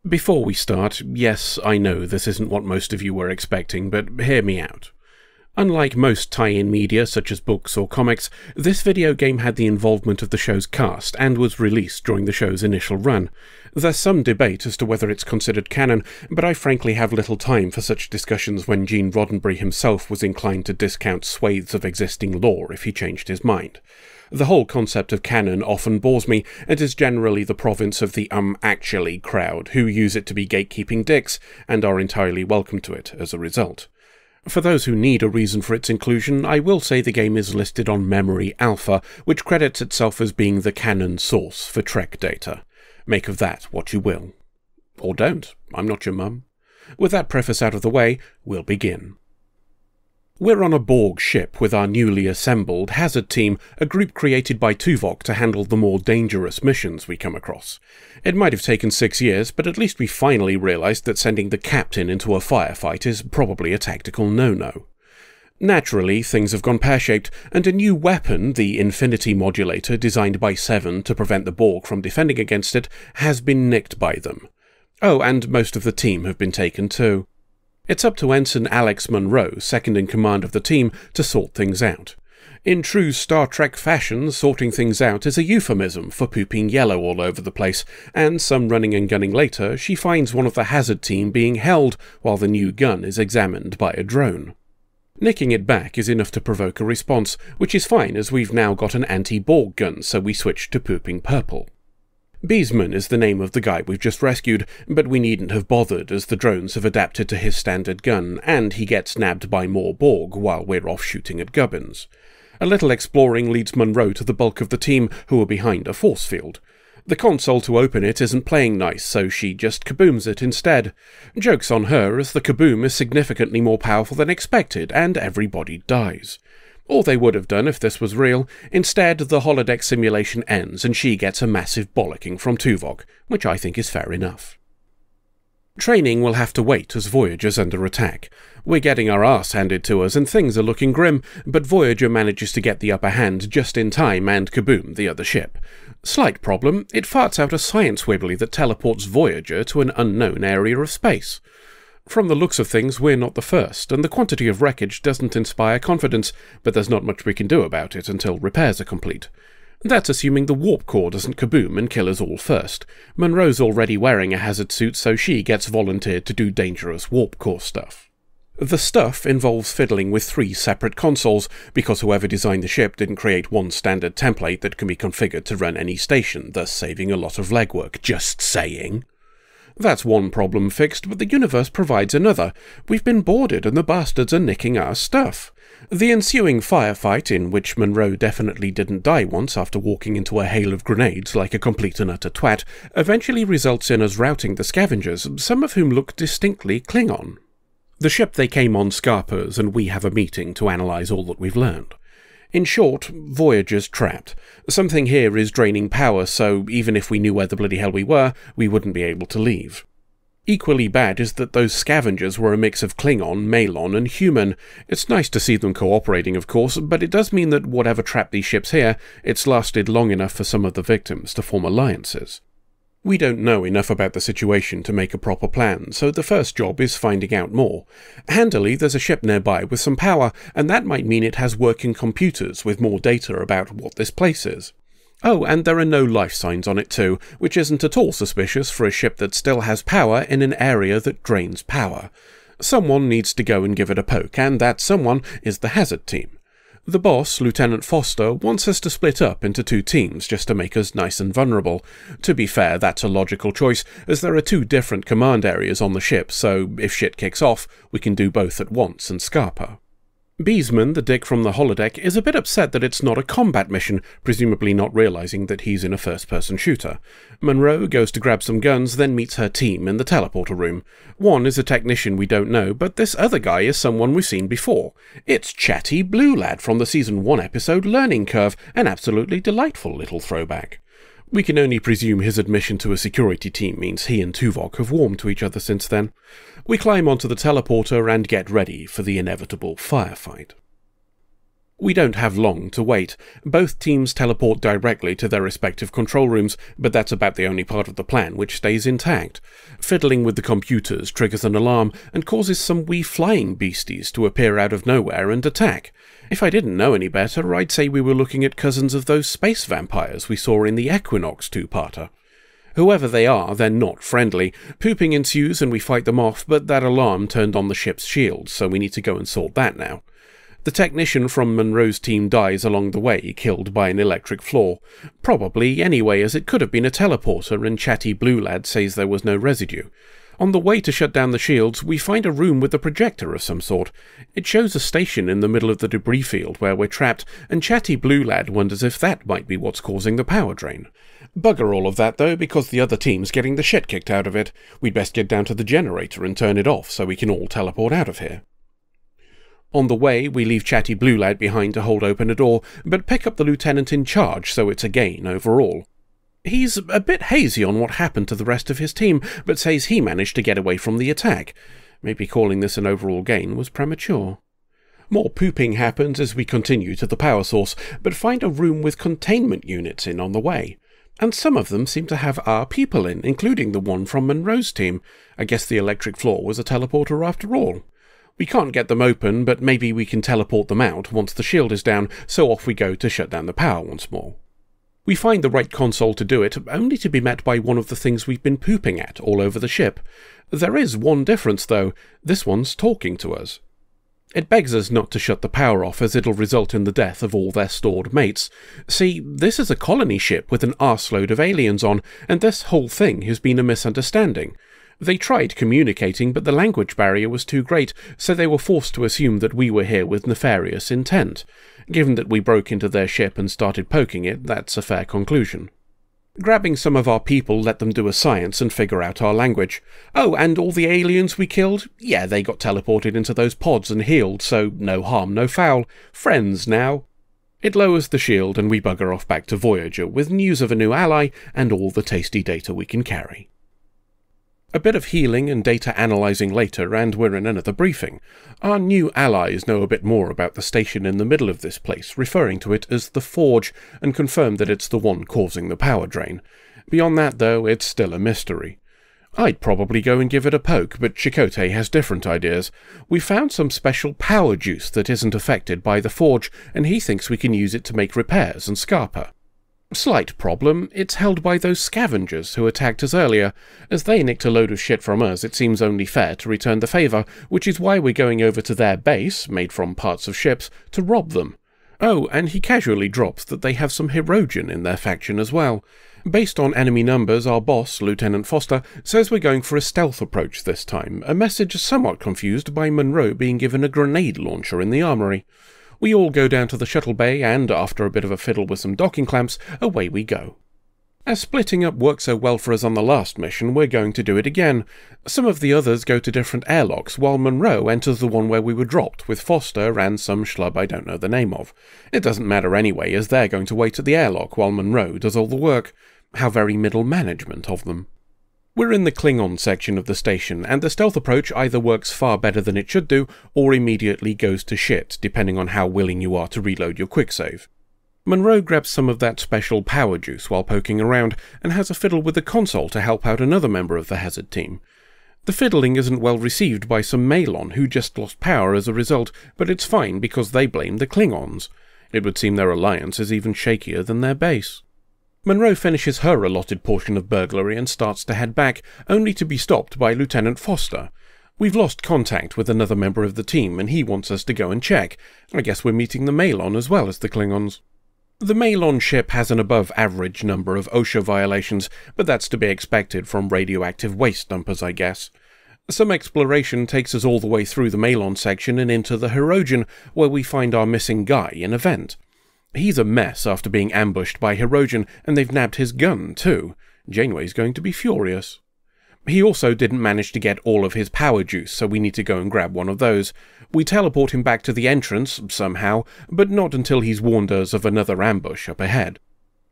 Before we start, yes, I know this isn't what most of you were expecting, but hear me out. Unlike most tie-in media such as books or comics, this video game had the involvement of the show's cast and was released during the show's initial run. There's some debate as to whether it's considered canon, but I frankly have little time for such discussions when Gene Roddenberry himself was inclined to discount swathes of existing lore if he changed his mind. The whole concept of canon often bores me, and is generally the province of the actually crowd, who use it to be gatekeeping dicks, and are entirely welcome to it as a result. For those who need a reason for its inclusion, I will say the game is listed on Memory Alpha, which credits itself as being the canon source for Trek data. Make of that what you will. Or don't, I'm not your mum. With that preface out of the way, we'll begin. We're on a Borg ship with our newly assembled Hazard Team, a group created by Tuvok to handle the more dangerous missions we come across. It might have taken 6 years, but at least we finally realised that sending the captain into a firefight is probably a tactical no-no. Naturally, things have gone pear-shaped, and a new weapon, the Infinity Modulator designed by Seven to prevent the Borg from defending against it, has been nicked by them. Oh, and most of the team have been taken too. It's up to Ensign Alex Monroe, second in command of the team, to sort things out. In true Star Trek fashion, sorting things out is a euphemism for pooping yellow all over the place, and some running and gunning later, she finds one of the Hazard Team being held while the new gun is examined by a drone. Nicking it back is enough to provoke a response, which is fine as we've now got an anti-Borg gun, so we switch to pooping purple. Beesman is the name of the guy we've just rescued, but we needn't have bothered as the drones have adapted to his standard gun, and he gets nabbed by more Borg while we're off shooting at gubbins. A little exploring leads Monroe to the bulk of the team, who are behind a force field. The console to open it isn't playing nice, so she just kabooms it instead. Joke's on her, as the kaboom is significantly more powerful than expected, and everybody dies. Or they would have done if this was real. Instead, the holodeck simulation ends and she gets a massive bollocking from Tuvok, which I think is fair enough. Training will have to wait as Voyager's under attack. We're getting our arse handed to us and things are looking grim, but Voyager manages to get the upper hand just in time and kaboom the other ship. Slight problem, it farts out a science wibbly that teleports Voyager to an unknown area of space. From the looks of things, we're not the first, and the quantity of wreckage doesn't inspire confidence, but there's not much we can do about it until repairs are complete. That's assuming the warp core doesn't kaboom and kill us all first. Monroe's already wearing a hazard suit, so she gets volunteered to do dangerous warp core stuff. The stuff involves fiddling with 3 separate consoles, because whoever designed the ship didn't create one standard template that can be configured to run any station, thus saving a lot of legwork. Just saying. That's one problem fixed, but the universe provides another. We've been boarded and the bastards are nicking our stuff. The ensuing firefight, in which Monroe definitely didn't die once after walking into a hail of grenades like a complete and utter twat, eventually results in us routing the scavengers, some of whom look distinctly Klingon. The ship they came on scarpers, and we have a meeting to analyse all that we've learned. In short, Voyager's trapped. Something here is draining power, so even if we knew where the bloody hell we were, we wouldn't be able to leave. Equally bad is that those scavengers were a mix of Klingon, Malon, and human. It's nice to see them cooperating, of course, but it does mean that whatever trapped these ships here, it's lasted long enough for some of the victims to form alliances. We don't know enough about the situation to make a proper plan, so the first job is finding out more. Handily, there's a ship nearby with some power, and that might mean it has working computers with more data about what this place is. Oh, and there are no life signs on it too, which isn't at all suspicious for a ship that still has power in an area that drains power. Someone needs to go and give it a poke, and that someone is the Hazard Team. The boss, Lieutenant Foster, wants us to split up into 2 teams just to make us nice and vulnerable. To be fair, that's a logical choice, as there are 2 different command areas on the ship, so if shit kicks off, we can do both at once and scarper. Beesman, the dick from the holodeck, is a bit upset that it's not a combat mission, presumably not realising that he's in a first-person shooter. Monroe goes to grab some guns, then meets her team in the teleporter room. One is a technician we don't know, but this other guy is someone we've seen before. It's Chatty Blue Lad from the Season 1 episode Learning Curve, an absolutely delightful little throwback. We can only presume his admission to a security team means he and Tuvok have warmed to each other since then. We climb onto the teleporter and get ready for the inevitable firefight. We don't have long to wait. Both teams teleport directly to their respective control rooms, but that's about the only part of the plan which stays intact. Fiddling with the computers triggers an alarm and causes some wee flying beasties to appear out of nowhere and attack. If I didn't know any better, I'd say we were looking at cousins of those space vampires we saw in the Equinox two-parter. Whoever they are, they're not friendly. Pooping ensues and we fight them off, but that alarm turned on the ship's shields, so we need to go and sort that now. The technician from Monroe's team dies along the way, killed by an electric flaw. Probably anyway, as it could have been a teleporter and Chatty Blue Lad says there was no residue. On the way to shut down the shields, we find a room with a projector of some sort. It shows a station in the middle of the debris field where we're trapped, and Chatty Blue Lad wonders if that might be what's causing the power drain. Bugger all of that though, because the other team's getting the shit kicked out of it. We'd best get down to the generator and turn it off so we can all teleport out of here. On the way, we leave Chatty Blue Lad behind to hold open a door, but pick up the lieutenant in charge, so it's a gain overall. He's a bit hazy on what happened to the rest of his team, but says he managed to get away from the attack. Maybe calling this an overall gain was premature. More pooping happens as we continue to the power source, but find a room with containment units in on the way. And some of them seem to have our people in, including the one from Monroe's team. I guess the electric flaw was a teleporter after all. We can't get them open, but maybe we can teleport them out once the shield is down, so off we go to shut down the power once more. We find the right console to do it, only to be met by one of the things we've been pooping at all over the ship. There is one difference, though. This one's talking to us. It begs us not to shut the power off, as it'll result in the death of all their stored mates. See, this is a colony ship with an arseload of aliens on, and this whole thing has been a misunderstanding. They tried communicating, but the language barrier was too great, so they were forced to assume that we were here with nefarious intent. Given that we broke into their ship and started poking it, that's a fair conclusion. Grabbing some of our people let them do a science and figure out our language. Oh, and all the aliens we killed? Yeah, they got teleported into those pods and healed, so no harm, no foul. Friends now. It lowers the shield and we bugger off back to Voyager with news of a new ally and all the tasty data we can carry. A bit of healing and data analysing later, and we're in another briefing. Our new allies know a bit more about the station in the middle of this place, referring to it as the Forge, and confirm that it's the one causing the power drain. Beyond that, though, it's still a mystery. I'd probably go and give it a poke, but Chakotay has different ideas. We found some special power juice that isn't affected by the Forge, and he thinks we can use it to make repairs and scarper. Slight problem, it's held by those scavengers who attacked us earlier. As they nicked a load of shit from us, it seems only fair to return the favour, which is why we're going over to their base, made from parts of ships, to rob them. Oh, and he casually drops that they have some Hirogen in their faction as well. Based on enemy numbers, our boss, Lieutenant Foster, says we're going for a stealth approach this time, a message somewhat confused by Monroe being given a grenade launcher in the armoury. We all go down to the shuttle bay and, after a bit of a fiddle with some docking clamps, away we go. As splitting up worked so well for us on the last mission, we're going to do it again. Some of the others go to different airlocks, while Monroe enters the one where we were dropped, with Foster and some schlub I don't know the name of. It doesn't matter anyway, as they're going to wait at the airlock while Monroe does all the work. How very middle management of them. We're in the Klingon section of the station, and the stealth approach either works far better than it should do, or immediately goes to shit, depending on how willing you are to reload your quicksave. Monroe grabs some of that special power juice while poking around, and has a fiddle with the console to help out another member of the Hazard team. The fiddling isn't well received by some Malon, who just lost power as a result, but it's fine because they blame the Klingons. It would seem their alliance is even shakier than their base. Monroe finishes her allotted portion of burglary and starts to head back, only to be stopped by Lieutenant Foster. We've lost contact with another member of the team, and he wants us to go and check. I guess we're meeting the Malon as well as the Klingons. The Malon ship has an above-average number of OSHA violations, but that's to be expected from radioactive waste dumpers, I guess. Some exploration takes us all the way through the Malon section and into the Hirogen, where we find our missing guy in a vent. He's a mess after being ambushed by Hirogen, and they've nabbed his gun, too. Janeway's going to be furious. He also didn't manage to get all of his power juice, so we need to go and grab one of those. We teleport him back to the entrance, somehow, but not until he's warned us of another ambush up ahead.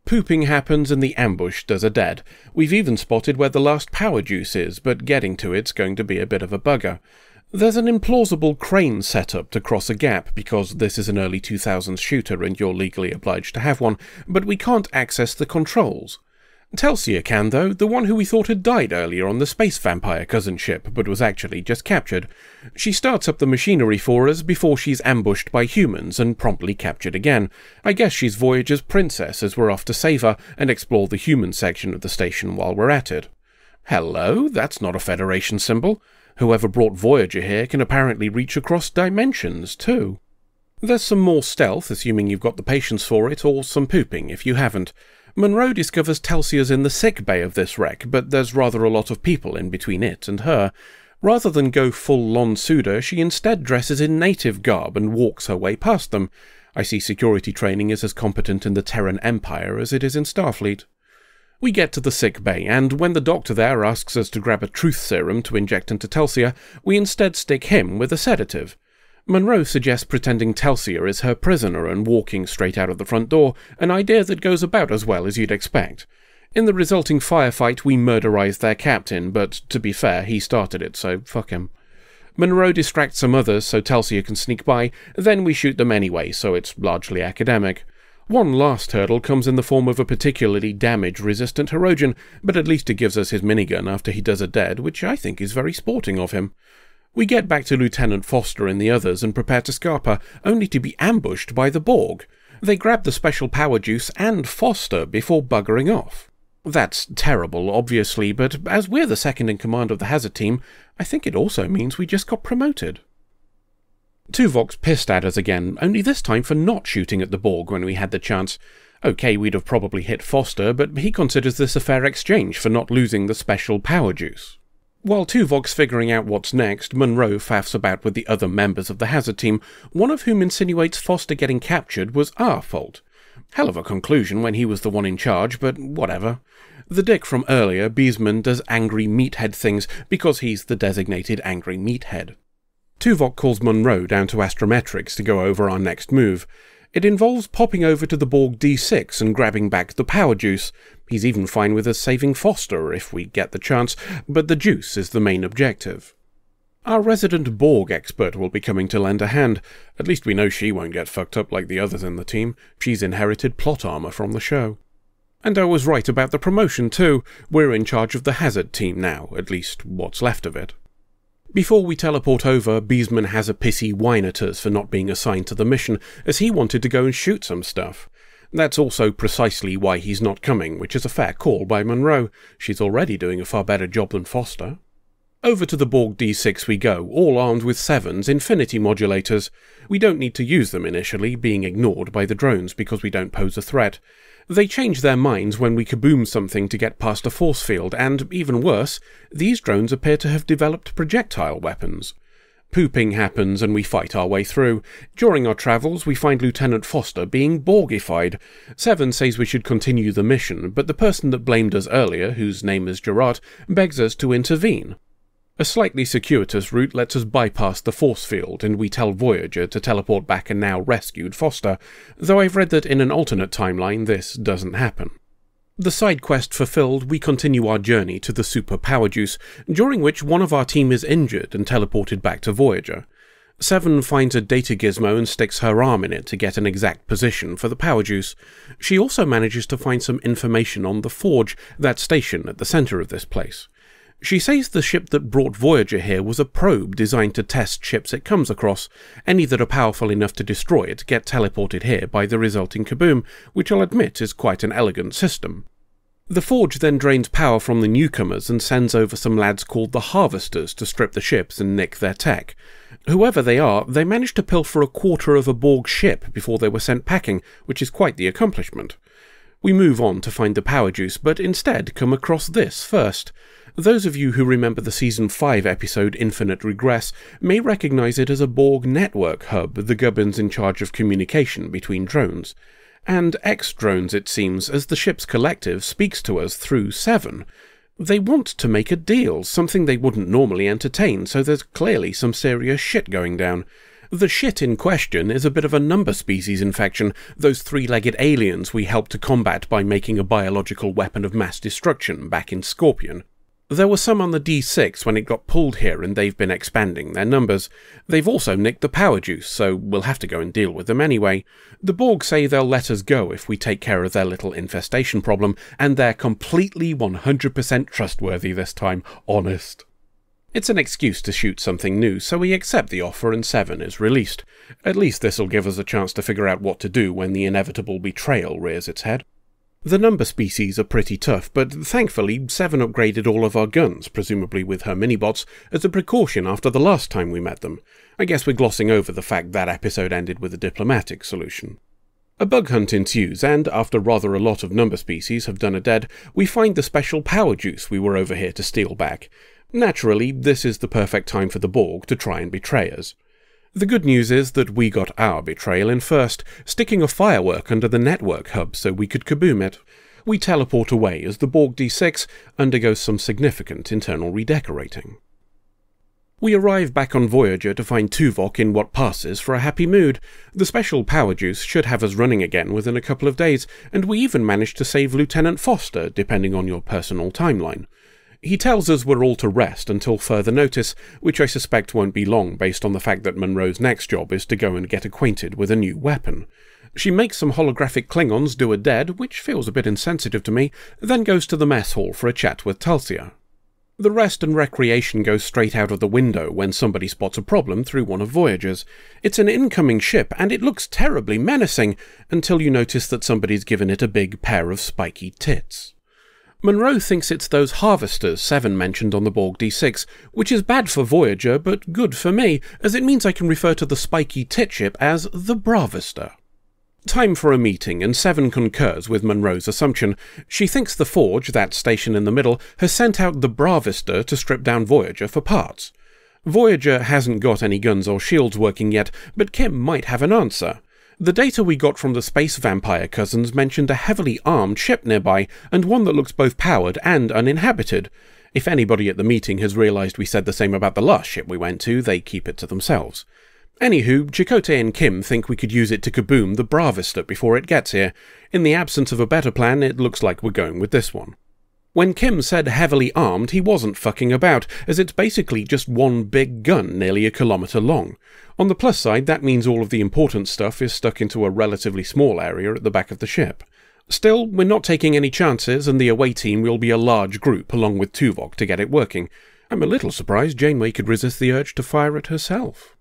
Pooping happens and the ambush does a dead. We've even spotted where the last power juice is, but getting to it's going to be a bit of a bugger. There's an implausible crane setup to cross a gap because this is an early 2000s shooter and you're legally obliged to have one, but we can't access the controls. Telsia can though, the one who we thought had died earlier on the space vampire cousin ship, but was actually just captured. She starts up the machinery for us before she's ambushed by humans and promptly captured again. I guess she's Voyager's princess as we're off to save her and explore the human section of the station while we're at it. Hello, that's not a Federation symbol. Whoever brought Voyager here can apparently reach across dimensions, too. There's some more stealth, assuming you've got the patience for it, or some pooping if you haven't. Monroe discovers Telsia's in the sick bay of this wreck, but there's rather a lot of people in between it and her. Rather than go full Lon Suda, she instead dresses in native garb and walks her way past them. I see security training is as competent in the Terran Empire as it is in Starfleet. We get to the sick bay, and when the doctor there asks us to grab a truth serum to inject into Telsia, we instead stick him with a sedative. Monroe suggests pretending Telsia is her prisoner and walking straight out of the front door, an idea that goes about as well as you'd expect. In the resulting firefight, we murderize their captain, but to be fair, he started it, so fuck him. Monroe distracts some others so Telsia can sneak by, then we shoot them anyway, so it's largely academic. One last hurdle comes in the form of a particularly damage-resistant Hirogen, but at least it gives us his minigun after he does a dead, which I think is very sporting of him. We get back to Lieutenant Foster and the others and prepare to scarp her, only to be ambushed by the Borg. They grab the special power juice and Foster before buggering off. That's terrible, obviously, but as we're the second in command of the hazard team, I think it also means we just got promoted. Tuvok's pissed at us again, only this time for not shooting at the Borg when we had the chance. Okay, we'd have probably hit Foster, but he considers this a fair exchange for not losing the special power juice. While Tuvok's figuring out what's next, Monroe faffs about with the other members of the hazard team, one of whom insinuates Foster getting captured was our fault. Hell of a conclusion when he was the one in charge, but whatever. The dick from earlier, Beesman, does angry meathead things because he's the designated angry meathead. Tuvok calls Monroe down to Astrometrics to go over our next move. It involves popping over to the Borg D6 and grabbing back the power juice. He's even fine with us saving Foster if we get the chance, but the juice is the main objective. Our resident Borg expert will be coming to lend a hand. At least we know she won't get fucked up like the others in the team. She's inherited plot armor from the show. And I was right about the promotion too. We're in charge of the hazard team now, at least what's left of it. Before we teleport over, Beesman has a pissy whine at us for not being assigned to the mission, as he wanted to go and shoot some stuff. That's also precisely why he's not coming, which is a fair call by Monroe. She's already doing a far better job than Foster. Over to the Borg D6 we go, all armed with Seven's infinity modulators. We don't need to use them initially, being ignored by the drones because we don't pose a threat. They change their minds when we kaboom something to get past a force field, and, even worse, these drones appear to have developed projectile weapons. Pooping happens and we fight our way through. During our travels, we find Lieutenant Foster being Borgified. Seven says we should continue the mission, but the person that blamed us earlier, whose name is Gerard, begs us to intervene. A slightly circuitous route lets us bypass the force field, and we tell Voyager to teleport back a now rescued Foster, though I've read that in an alternate timeline this doesn't happen. The side quest fulfilled, we continue our journey to the super power juice, during which one of our team is injured and teleported back to Voyager. Seven finds a data gizmo and sticks her arm in it to get an exact position for the power juice. She also manages to find some information on the Forge, that station at the centre of this place. She says the ship that brought Voyager here was a probe designed to test ships it comes across. Any that are powerful enough to destroy it get teleported here by the resulting kaboom, which I'll admit is quite an elegant system. The Forge then drains power from the newcomers and sends over some lads called the Harvesters to strip the ships and nick their tech. Whoever they are, they managed to pilfer a quarter of a Borg ship before they were sent packing, which is quite the accomplishment. We move on to find the power juice, but instead come across this first. Those of you who remember the Season 5 episode Infinite Regress may recognise it as a Borg network hub, the gubbins in charge of communication between drones. And ex-drones, it seems, as the ship's collective speaks to us through Seven. They want to make a deal, something they wouldn't normally entertain, so there's clearly some serious shit going down. The shit in question is a bit of a number species infection, those three-legged aliens we helped to combat by making a biological weapon of mass destruction back in Scorpion. There were some on the D6 when it got pulled here, and they've been expanding their numbers. They've also nicked the power juice, so we'll have to go and deal with them anyway. The Borg say they'll let us go if we take care of their little infestation problem, and they're completely 100% trustworthy this time, honest. It's an excuse to shoot something new, so we accept the offer and 7 is released. At least this'll give us a chance to figure out what to do when the inevitable betrayal rears its head. The number species are pretty tough, but thankfully 7 upgraded all of our guns, presumably with her minibots, as a precaution after the last time we met them. I guess we're glossing over the fact that episode ended with a diplomatic solution. A bug hunt ensues, and after rather a lot of number species have done a dead, we find the special power juice we were over here to steal back. Naturally, this is the perfect time for the Borg to try and betray us. The good news is that we got our betrayal in first, sticking a firework under the network hub so we could kaboom it. We teleport away as the Borg D6 undergoes some significant internal redecorating. We arrive back on Voyager to find Tuvok in what passes for a happy mood. The special power juice should have us running again within a couple of days, and we even managed to save Lieutenant Foster, depending on your personal timeline. He tells us we're all to rest until further notice, which I suspect won't be long based on the fact that Monroe's next job is to go and get acquainted with a new weapon. She makes some holographic Klingons do a dead, which feels a bit insensitive to me, then goes to the mess hall for a chat with Tulsia. The rest and recreation goes straight out of the window when somebody spots a problem through one of Voyager's. It's an incoming ship, and it looks terribly menacing, until you notice that somebody's given it a big pair of spiky tits. Monroe thinks it's those harvesters 7 mentioned on the Borg D6, which is bad for Voyager, but good for me, as it means I can refer to the spiky tit ship as the Bravister. Time for a meeting, and 7 concurs with Monroe's assumption. She thinks the Forge, that station in the middle, has sent out the Bravister to strip down Voyager for parts. Voyager hasn't got any guns or shields working yet, but Kim might have an answer. The data we got from the space vampire cousins mentioned a heavily armed ship nearby, and one that looks both powered and uninhabited. If anybody at the meeting has realised we said the same about the last ship we went to, they keep it to themselves. Anywho, Chakotay and Kim think we could use it to kaboom the Bravister before it gets here. In the absence of a better plan, it looks like we're going with this one. When Kim said heavily armed, he wasn't fucking about, as it's basically just one big gun nearly a kilometre long. On the plus side, that means all of the important stuff is stuck into a relatively small area at the back of the ship. Still, we're not taking any chances, and the away team will be a large group along with Tuvok to get it working. I'm a little surprised Janeway could resist the urge to fire it herself.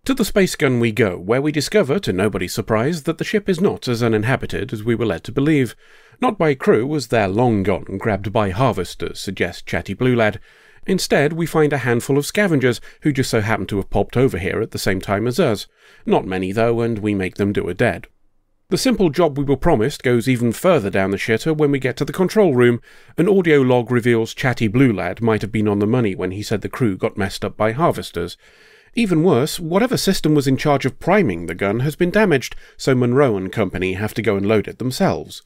To the space gun we go, where we discover, to nobody's surprise, that the ship is not as uninhabited as we were led to believe. Not by crew, as they're long gone, grabbed by harvesters, suggests Chatty Blue Lad. Instead, we find a handful of scavengers, who just so happen to have popped over here at the same time as us. Not many, though, and we make them do a dead. The simple job we were promised goes even further down the shitter when we get to the control room. An audio log reveals Chatty Blue Lad might have been on the money when he said the crew got messed up by harvesters. Even worse, whatever system was in charge of priming the gun has been damaged, so Monroe and company have to go and load it themselves.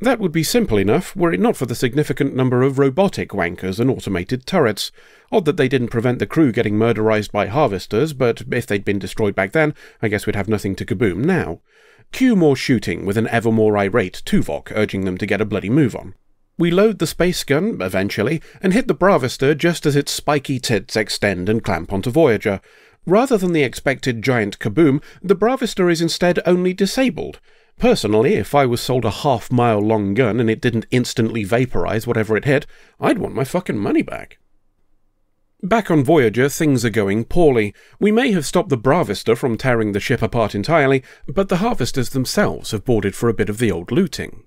That would be simple enough, were it not for the significant number of robotic wankers and automated turrets. Odd that they didn't prevent the crew getting murderized by harvesters, but if they'd been destroyed back then, I guess we'd have nothing to kaboom now. Cue more shooting, with an ever more irate Tuvok urging them to get a bloody move on. We load the space gun, eventually, and hit the Bravister just as its spiky tits extend and clamp onto Voyager. Rather than the expected giant kaboom, the Bravister is instead only disabled. Personally, if I was sold a half-mile-long gun and it didn't instantly vaporize whatever it hit, I'd want my fucking money back. Back on Voyager, things are going poorly. We may have stopped the Bravister from tearing the ship apart entirely, but the harvesters themselves have boarded for a bit of the old looting.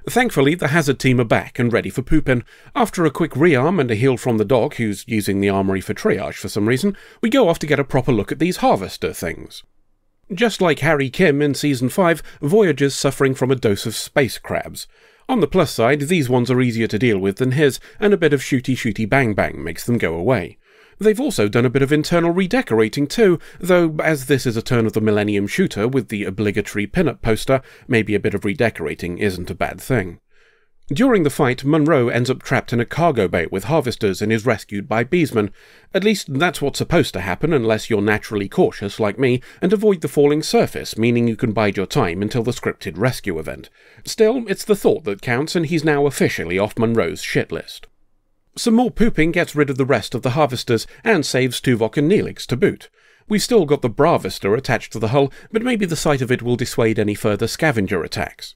Thankfully, the hazard team are back and ready for poopin'. After a quick rearm and a heal from the doc, who's using the armory for triage for some reason, we go off to get a proper look at these harvester things. Just like Harry Kim in Season 5, Voyager's suffering from a dose of space crabs. On the plus side, these ones are easier to deal with than his, and a bit of shooty bang bang makes them go away. They've also done a bit of internal redecorating too, though as this is a turn of the Millennium shooter with the obligatory pin-up poster, maybe a bit of redecorating isn't a bad thing. During the fight, Monroe ends up trapped in a cargo bay with harvesters and is rescued by beesmen. At least that's what's supposed to happen unless you're naturally cautious like me and avoid the falling surface, meaning you can bide your time until the scripted rescue event. Still, it's the thought that counts, and he's now officially off Monroe's shit list. Some more pooping gets rid of the rest of the harvesters, and saves Tuvok and Neelix to boot. We've still got the Bravista attached to the hull, but maybe the sight of it will dissuade any further scavenger attacks.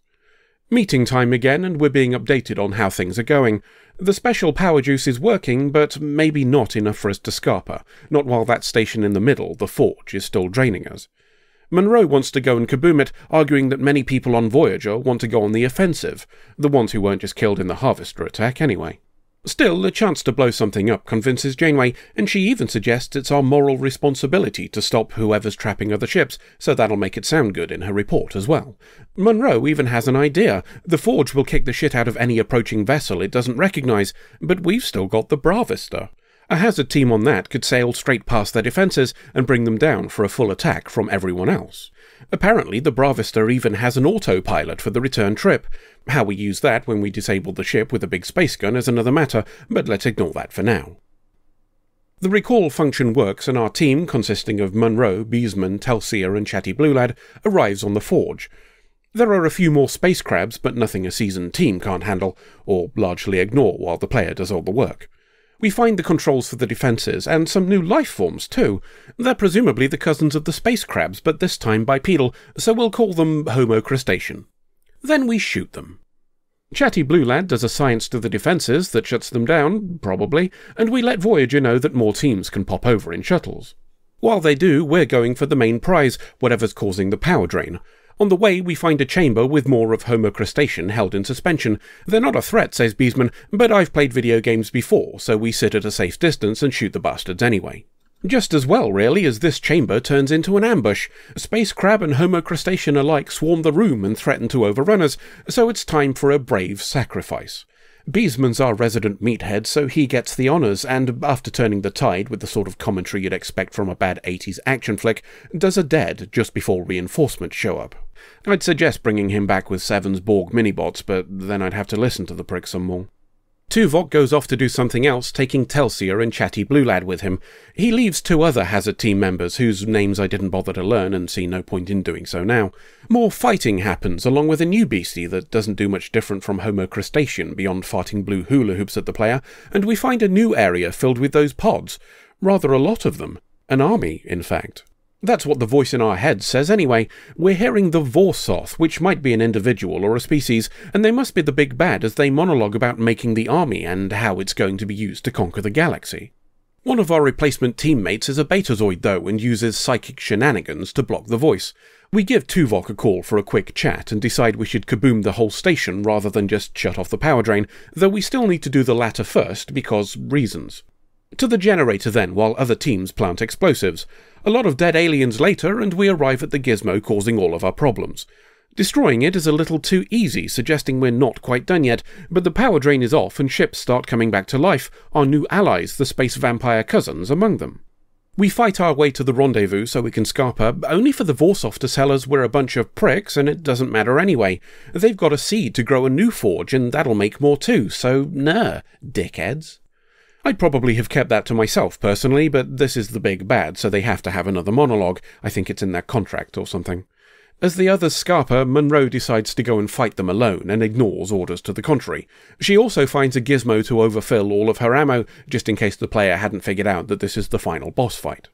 Meeting time again, and we're being updated on how things are going. The special power juice is working, but maybe not enough for us to scarper, not while that station in the middle, the Forge, is still draining us. Monroe wants to go and kaboom it, arguing that many people on Voyager want to go on the offensive, the ones who weren't just killed in the Harvester attack anyway. Still, the chance to blow something up convinces Janeway, and she even suggests it's our moral responsibility to stop whoever's trapping other ships, so that'll make it sound good in her report as well. Monroe even has an idea. The Forge will kick the shit out of any approaching vessel it doesn't recognise, but we've still got the Bravista. A hazard team on that could sail straight past their defences and bring them down for a full attack from everyone else. Apparently, the Bravista even has an autopilot for the return trip. How we use that when we disable the ship with a big space gun is another matter, but let's ignore that for now. The recall function works, and our team, consisting of Monroe, Beesman, Telsia and Chatty Blue Lad, arrives on the Forge. There are a few more space crabs, but nothing a seasoned team can't handle, or largely ignore while the player does all the work. We find the controls for the defences, and some new life forms too. They're presumably the cousins of the space crabs, but this time bipedal, so we'll call them Homo crustacean. Then we shoot them. Chatty Blue Lad does a science to the defences that shuts them down, probably, and we let Voyager know that more teams can pop over in shuttles. While they do, we're going for the main prize, whatever's causing the power drain. On the way, we find a chamber with more of Homo crustacean held in suspension. They're not a threat, says Beesman, but I've played video games before, so we sit at a safe distance and shoot the bastards anyway. Just as well, really, as this chamber turns into an ambush. Space crab and Homo crustacean alike swarm the room and threaten to overrun us, so it's time for a brave sacrifice. Beesman's our resident meathead, so he gets the honours, and after turning the tide with the sort of commentary you'd expect from a bad 80s action flick, does a dead just before reinforcements show up. I'd suggest bringing him back with Seven's Borg minibots, but then I'd have to listen to the prick some more. Tuvok goes off to do something else, taking Telsia and Chatty Blue Lad with him. He leaves 2 other Hazard team members, whose names I didn't bother to learn and see no point in doing so now. More fighting happens, along with a new beastie that doesn't do much different from Homo crustacean beyond farting blue hula hoops at the player, and we find a new area filled with those pods. Rather a lot of them. An army, in fact. That's what the voice in our heads says anyway. We're hearing the Vorsoth, which might be an individual or a species, and they must be the big bad as they monologue about making the army and how it's going to be used to conquer the galaxy. One of our replacement teammates is a Betazoid though, and uses psychic shenanigans to block the voice. We give Tuvok a call for a quick chat and decide we should kaboom the whole station rather than just shut off the power drain, though we still need to do the latter first because reasons. To the generator then, while other teams plant explosives. A lot of dead aliens later, and we arrive at the gizmo causing all of our problems. Destroying it is a little too easy, suggesting we're not quite done yet, but the power drain is off and ships start coming back to life, our new allies, the space vampire cousins, among them. We fight our way to the rendezvous so we can scarper, only for the Vorsoth to tell us we're a bunch of pricks and it doesn't matter anyway. They've got a seed to grow a new forge and that'll make more too, so nah, dickheads. I'd probably have kept that to myself personally, but this is the big bad, so they have to have another monologue. I think it's in their contract or something. As the others scarper, Monroe decides to go and fight them alone and ignores orders to the contrary. She also finds a gizmo to overfill all of her ammo, just in case the player hadn't figured out that this is the final boss fight.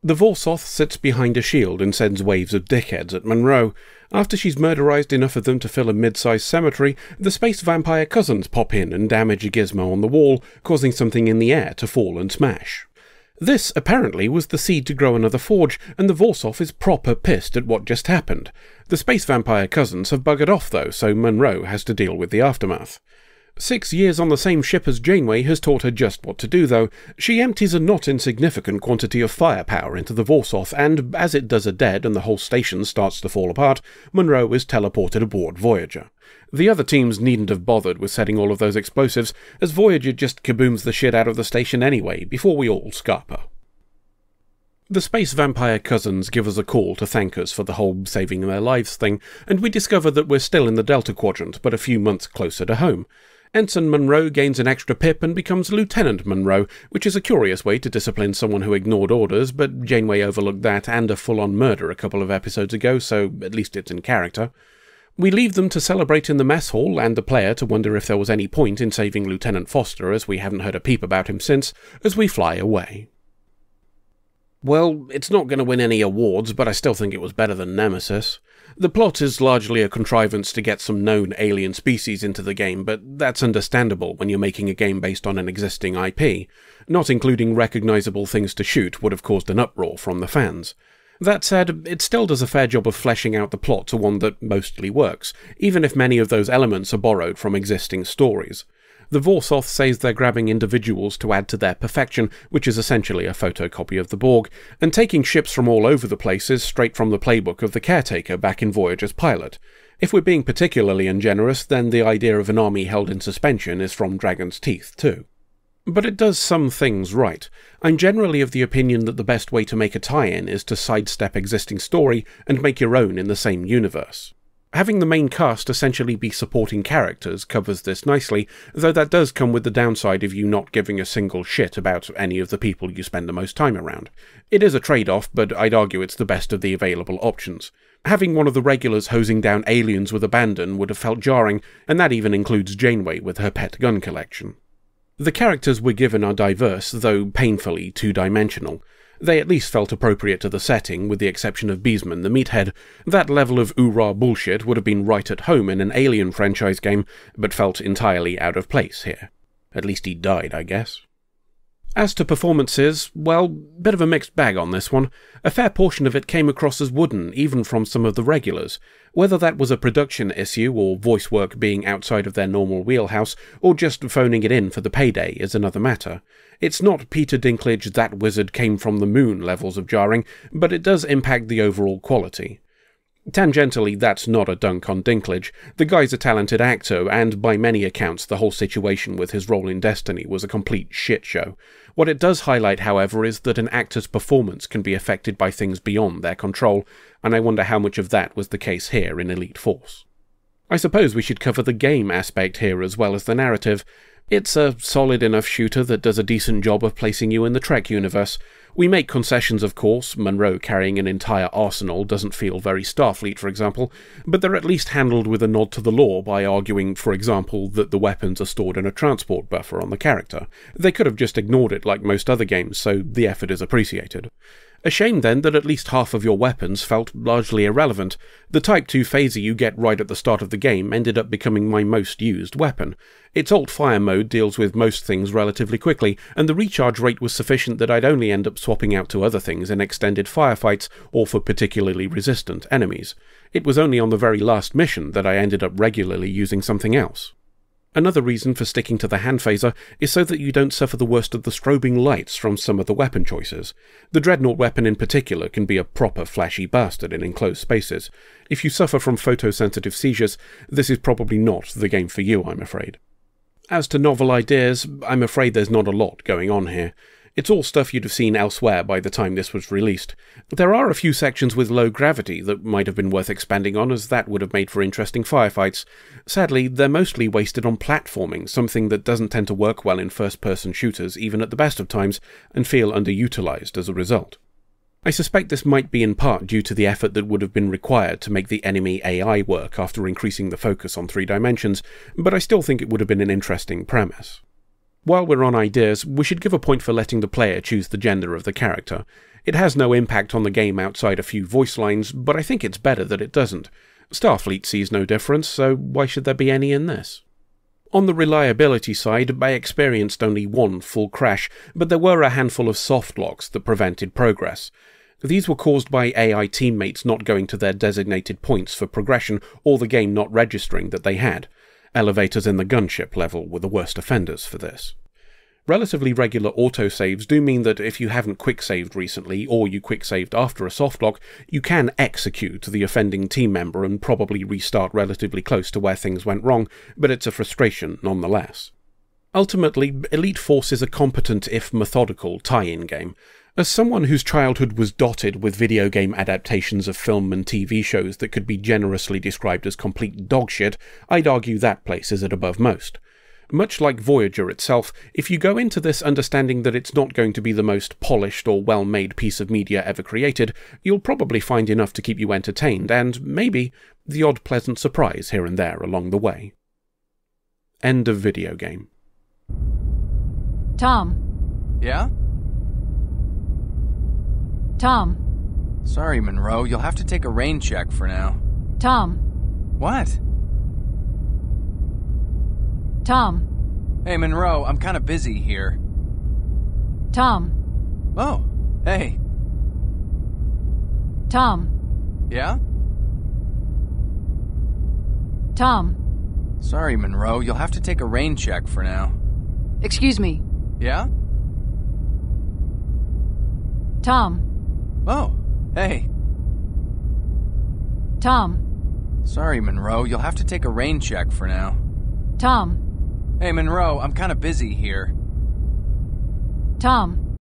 The Vorsoth sits behind a shield and sends waves of dickheads at Monroe. After she's murderized enough of them to fill a mid-sized cemetery, the space vampire cousins pop in and damage a gizmo on the wall, causing something in the air to fall and smash. This, apparently, was the seed to grow another forge, and the Vorsoth is proper pissed at what just happened. The space vampire cousins have buggered off, though, so Monroe has to deal with the aftermath. 6 years on the same ship as Janeway has taught her just what to do, though. She empties a not insignificant quantity of firepower into the Vorsoth, and as it does a dead and the whole station starts to fall apart, Monroe is teleported aboard Voyager. The other teams needn't have bothered with setting all of those explosives, as Voyager just kabooms the shit out of the station anyway, before we all scarper. The space vampire cousins give us a call to thank us for the whole saving their lives thing, and we discover that we're still in the Delta Quadrant, but a few months closer to home. Ensign Monroe gains an extra pip and becomes Lieutenant Monroe, which is a curious way to discipline someone who ignored orders, but Janeway overlooked that and a full-on murder a couple of episodes ago, so at least it's in character. We leave them to celebrate in the mess hall, and the player to wonder if there was any point in saving Lieutenant Foster, as we haven't heard a peep about him since, as we fly away. Well, it's not going to win any awards, but I still think it was better than Nemesis. The plot is largely a contrivance to get some known alien species into the game, but that's understandable when you're making a game based on an existing IP. Not including recognisable things to shoot would have caused an uproar from the fans. That said, it still does a fair job of fleshing out the plot to one that mostly works, even if many of those elements are borrowed from existing stories. The Vorsoth says they're grabbing individuals to add to their perfection, which is essentially a photocopy of the Borg, and taking ships from all over the place is straight from the playbook of the Caretaker back in Voyager's pilot. If we're being particularly ungenerous, then the idea of an army held in suspension is from Dragon's Teeth too. But it does some things right. I'm generally of the opinion that the best way to make a tie-in is to sidestep existing story and make your own in the same universe. Having the main cast essentially be supporting characters covers this nicely, though that does come with the downside of you not giving a single shit about any of the people you spend the most time around. It is a trade-off, but I'd argue it's the best of the available options. Having one of the regulars hosing down aliens with abandon would have felt jarring, and that even includes Janeway with her pet gun collection. The characters we're given are diverse, though painfully two-dimensional. They at least felt appropriate to the setting, with the exception of Beesman the meathead. That level of oorah bullshit would have been right at home in an Alien franchise game, but felt entirely out of place here. At least he died, I guess. As to performances, well, bit of a mixed bag on this one. A fair portion of it came across as wooden, even from some of the regulars. Whether that was a production issue, or voice work being outside of their normal wheelhouse, or just phoning it in for the payday is another matter. It's not Peter Dinklage that wizard came from the moon levels of jarring, but it does impact the overall quality. Tangentially, that's not a dunk on Dinklage. The guy's a talented actor, and by many accounts the whole situation with his role in Destiny was a complete shit show. What it does highlight, however, is that an actor's performance can be affected by things beyond their control, and I wonder how much of that was the case here in Elite Force. I suppose we should cover the game aspect here as well as the narrative. It's a solid enough shooter that does a decent job of placing you in the Trek universe. We make concessions, of course. Monroe carrying an entire arsenal doesn't feel very Starfleet, for example, but they're at least handled with a nod to the lore by arguing, for example, that the weapons are stored in a transport buffer on the character. They could have just ignored it like most other games, so the effort is appreciated. A shame then that at least half of your weapons felt largely irrelevant. The Type 2 phaser you get right at the start of the game ended up becoming my most used weapon. Its alt-fire mode deals with most things relatively quickly, and the recharge rate was sufficient that I'd only end up swapping out to other things in extended firefights or for particularly resistant enemies. It was only on the very last mission that I ended up regularly using something else. Another reason for sticking to the hand phaser is so that you don't suffer the worst of the strobing lights from some of the weapon choices. The Dreadnought weapon in particular can be a proper flashy bastard in enclosed spaces. If you suffer from photosensitive seizures, this is probably not the game for you, I'm afraid. As to novel ideas, I'm afraid there's not a lot going on here. It's all stuff you'd have seen elsewhere by the time this was released. There are a few sections with low gravity that might have been worth expanding on, as that would have made for interesting firefights. Sadly, they're mostly wasted on platforming, something that doesn't tend to work well in first-person shooters even at the best of times, and feel underutilised as a result. I suspect this might be in part due to the effort that would have been required to make the enemy AI work after increasing the focus on 3 dimensions, but I still think it would have been an interesting premise. While we're on ideas, we should give a point for letting the player choose the gender of the character. It has no impact on the game outside a few voice lines, but I think it's better that it doesn't. Starfleet sees no difference, so why should there be any in this? On the reliability side, I experienced only one full crash, but there were a handful of soft locks that prevented progress. These were caused by AI teammates not going to their designated points for progression, or the game not registering that they had. Elevators in the gunship level were the worst offenders for this. Relatively regular autosaves do mean that if you haven't quick-saved recently, or you quick-saved after a softlock, you can execute the offending team member and probably restart relatively close to where things went wrong, but it's a frustration nonetheless. Ultimately, Elite Force is a competent if methodical tie-in game. As someone whose childhood was dotted with video game adaptations of film and TV shows that could be generously described as complete dogshit, I'd argue that places it above most. Much like Voyager itself, if you go into this understanding that it's not going to be the most polished or well-made piece of media ever created, you'll probably find enough to keep you entertained and, maybe, the odd pleasant surprise here and there along the way. End of video game. Tom. Yeah? Tom. Sorry, Monroe. You'll have to take a rain check for now. Tom. What? Tom. Hey, Monroe, I'm kind of busy here. Tom. Oh, hey. Tom. Yeah? Tom. Sorry, Monroe. You'll have to take a rain check for now. Excuse me. Yeah? Tom. Oh, hey. Tom. Sorry, Monroe. You'll have to take a rain check for now. Tom. Hey, Monroe, I'm kind of busy here. Tom.